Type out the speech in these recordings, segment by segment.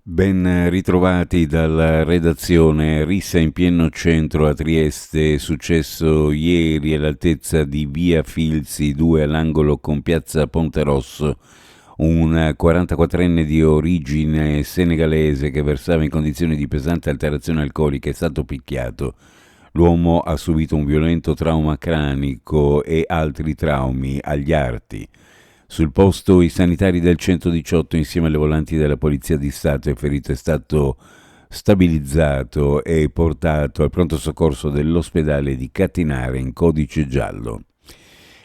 Ben ritrovati dalla redazione. Rissa in pieno centro a Trieste, successo ieri all'altezza di via Filzi 2 all'angolo con piazza Ponte Rosso. Un 44enne di origine senegalese che versava in condizioni di pesante alterazione alcolica è stato picchiato. L'uomo ha subito un violento trauma cranico e altri traumi agli arti. Sul posto i sanitari del 118 insieme alle volanti della Polizia di Stato. Il ferito è stato stabilizzato e portato al pronto soccorso dell'ospedale di Catinare in codice giallo.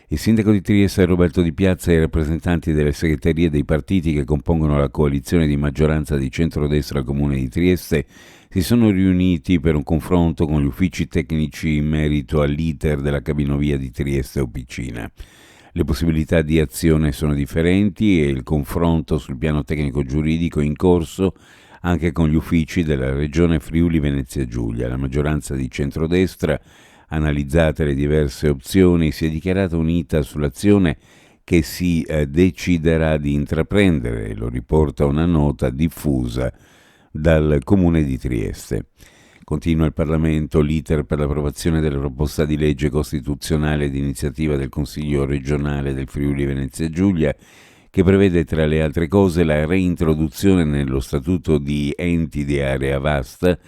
Il sindaco di Trieste Roberto Di Piazza e i rappresentanti delle segreterie dei partiti che compongono la coalizione di maggioranza di centrodestra al comune di Trieste si sono riuniti per un confronto con gli uffici tecnici in merito all'iter della cabinovia di Trieste Opicina. Le possibilità di azione sono differenti e il confronto sul piano tecnico-giuridico è in corso anche con gli uffici della Regione Friuli Venezia Giulia. La maggioranza di centrodestra, analizzate le diverse opzioni, si è dichiarata unita sull'azione che si deciderà di intraprendere, lo riporta una nota diffusa dal Comune di Trieste. Continua il Parlamento l'iter per l'approvazione della proposta di legge costituzionale di iniziativa del Consiglio regionale del Friuli Venezia Giulia che prevede tra le altre cose la reintroduzione nello statuto di enti di area vasta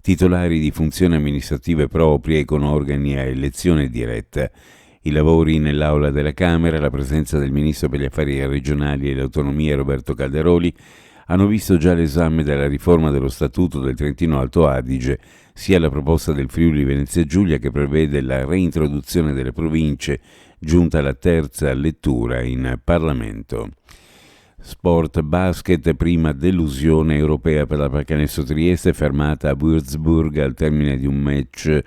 titolari di funzioni amministrative proprie con organi a elezione diretta. I lavori nell'aula della Camera, la presenza del Ministro per gli Affari Regionali e le Autonomie Roberto Calderoli hanno visto già l'esame della riforma dello Statuto del Trentino Alto Adige, sia la proposta del Friuli Venezia Giulia che prevede la reintroduzione delle province, giunta alla terza lettura in Parlamento. Sport basket, prima delusione europea per la Pallacanestro Trieste, fermata a Würzburg al termine di un match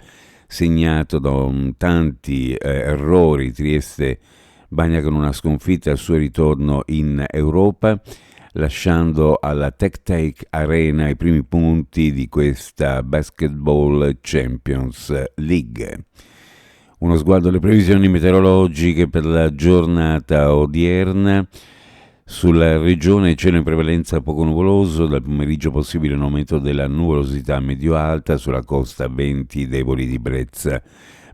segnato da tanti errori. Trieste bagna con una sconfitta al suo ritorno in Europa, lasciando alla TecTake Arena i primi punti di questa Basketball Champions League. Uno sguardo alle previsioni meteorologiche per la giornata odierna. Sulla regione cielo in prevalenza poco nuvoloso, dal pomeriggio possibile un aumento della nuvolosità medio-alta, sulla costa venti deboli di brezza.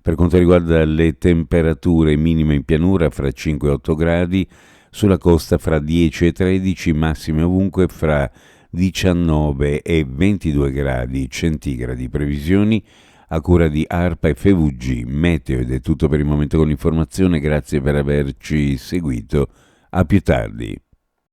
Per quanto riguarda le temperature minime in pianura fra 5 e 8 gradi, sulla costa fra 10 e 13, massime ovunque fra 19 e 22 gradi centigradi. Previsioni a cura di ARPA e FVG Meteo. Ed è tutto per il momento con l'informazione, grazie per averci seguito, a più tardi.